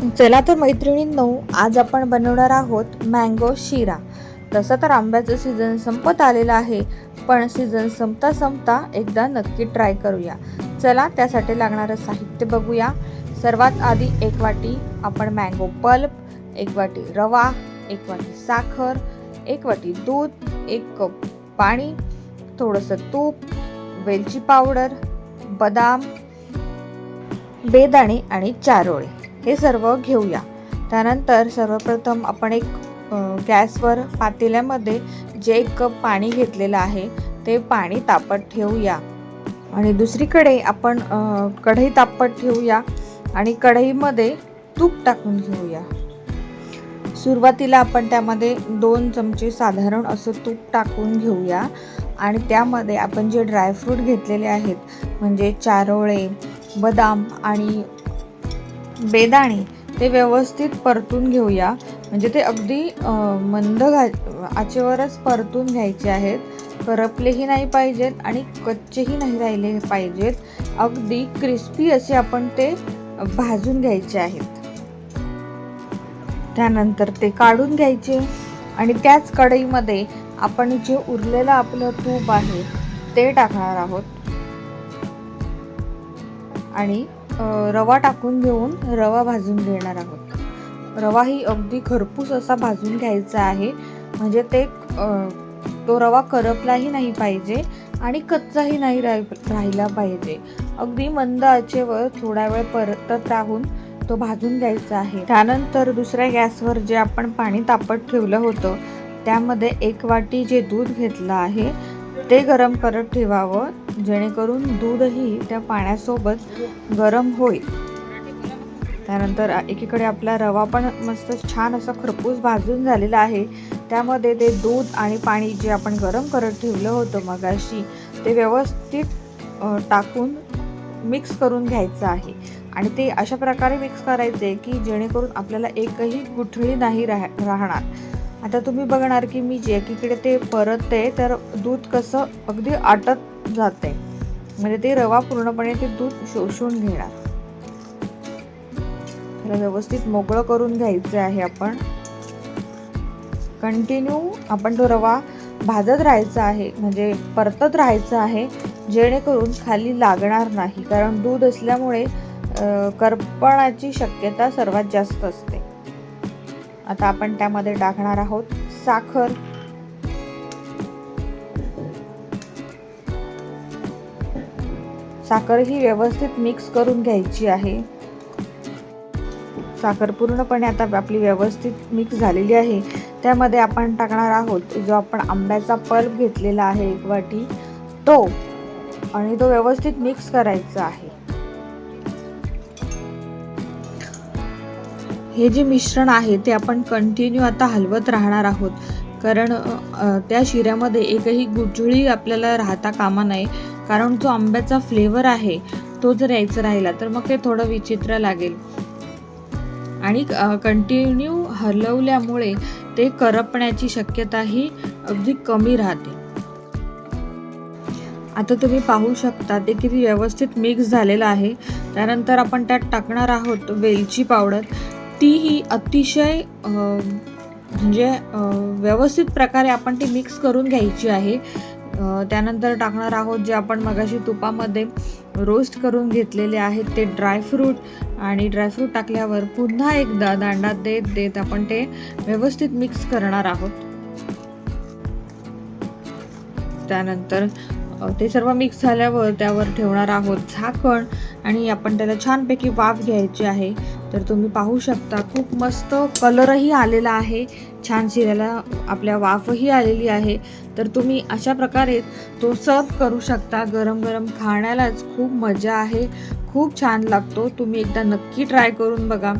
चला तर मैत्रिणींनो, आज आपण बनवणार आहोत मँगो शिरा। तसं तर आंब्याचं सीझन संपत आलेला आहे, पण सीझन संपता संपता एकदा नक्की ट्राय करूया। चला त्यासाठी लागणारं साहित्य बघूया। सर्वात आधी एक वाटी आपण मँगो पल्प, एक वाटी रवा, एक वाटी साखर, एक वाटी दूध, एक कप पाणी, थोडंसं तूप, वेलची पावडर, बदाम, बेदाणे आणि चारोळे हे सर्व घेऊया। त्यानंतर सर्वप्रथम आपण एक गॅसवर पातेल्यामध्ये जे एक कप पाणी घेतलेलं आहे ते पाणी तापत ठेवूया आणि दुसरीकडे आपण कढई तापत ठेवूया आणि कढईमध्ये तूप टाकून घेऊया। सुरुवातीला आपण त्यामध्ये 2 चमचे साधारण असं तूप टाकून घेऊया आणि त्यामध्ये आपण जे ड्रायफ्रूट घेतलेले आहेत म्हणजे चारोळे, बदाम आणि बेदाणे ते व्यवस्थित परतून घेऊया। म्हणजे ते अगदी मंद आचेवरच परतून घ्यायचे आहेत, करपलेही नाही पाहिजेत आणि कच्चेही नाही राहिले पाहिजेत, अगदी क्रिस्पी असे आपण ते भाजून घ्यायचे आहेत। त्यानंतर ते काढून घ्यायचे आणि त्याच कढईमध्ये आपण जे उरलेलं आपलं तूप आहे ते टाकणार आहोत आणि रवा टाकून घेऊन रवा भाजून घेणार आहोत। रवा ही अगदी खरपूस असा भाजून घ्यायचा आहे, म्हणजे तो रवा करपलाही नाही पाहिजे आणि कच्चाही नाही राहिला पाहिजे। अगदी मंद आचेवर थोडा वेळ परतत राहून तो भाजून घ्यायचा आहे। त्यानंतर दुसऱ्या गॅसवर जे आपण पाणी तापत ठेवलं होतं त्यामध्ये 1 वाटी जे दूध घेतलं आहे ते गरम करत ठेवावं, जेणेकरून दूधही त्या पाण्यासोबत गरम होईल। त्यानंतर एकीकडे आपला रवा पण मस्त छान असा खरपूस भाजून झालेला आहे, त्यामध्ये ते दूध आणि पाणी जे आपण गरम करत ठेवलं होतं मगाशी ते व्यवस्थित टाकून मिक्स करून घ्यायचं आहे आणि ते अशा प्रकारे मिक्स करायचे की जेणेकरून आपल्याला एकही गुठळी नाही राहणार। आता तुम्ही बघणार की मी जे एकीकडे ते परतते तर दूध कसं अगदी आटत जाते, म्हणजे ते रवा पूर्णपणे ते दूध शोषून घेणार। त्याला व्यवस्थित मोकळं करून घ्यायचं आहे। आपण कंटिन्यू आपण तो रवा भाजत राहायचा आहे, म्हणजे परतत राहायचं आहे, जेणेकरून खाली लागणार नाही, कारण दूध असल्यामुळे करपण्याची शक्यता सर्वात जास्त असते। आता आपण त्यामध्ये टाकणार आहोत साखर, साखर ही व्यवस्थित मिक्स करून घ्यायची आहे। साखर पूर्णपणे आता आपली व्यवस्थित मिक्स झालेली आहे। त्यामध्ये आपण टाकणार आहोत जो आपण आंब्याचा पल्प घेतलेला आहे 1 वाटी तो, आणि तो व्यवस्थित मिक्स करायचा आहे। हे जे मिश्रण आहे ते आपण कंटिन्यू आता हलवत राहणार आहोत, कारण त्या शिऱ्यामध्ये एकही गुठळी आपल्याला राहता कामा नये, कारण जो आंब्याचा फ्लेवर आहे तो जर यायचा राहिला तर मग ते थोडं विचित्र लागेल आणि कंटिन्यू हलवल्यामुळे ते करपण्याची शक्यताही अगदी कमी राहते। आता तुम्ही पाहू शकता ते किती व्यवस्थित मिक्स झालेलं आहे। त्यानंतर आपण त्यात टाकणार आहोत वेलची पावडर, ती ही अतिशय म्हणजे व्यवस्थित प्रकारे आपण ती मिक्स करून घ्यायची आहे। त्यानंतर टाकणार आहोत जे आपण मगाशी तुपामध्ये रोस्ट करून घेतलेले आहेत ते ड्रायफ्रूट, आणि ड्रायफ्रूट टाकल्यावर पुन्हा एकदा दांडा देत देत आपण ते व्यवस्थित मिक्स करणार आहोत। त्यानंतर ते सर्व मिक्स झाल्यावर त्यावर ठेवणार आहोत झाकण आणि आपण त्याला छानपैकी वाफ घ्यायची आहे। तर तुम्ही पाहू शकता खूप मस्त कलरही आलेला आहे, छान शिऱ्याला आपल्या वाफही आलेली आहे। तर तुम्ही अशा प्रकारे तो सर्व करू शकता। गरम गरम खाण्यालाच खूप मजा आहे, खूप छान लागतो। तुम्ही एकदा नक्की ट्राय करून बघा।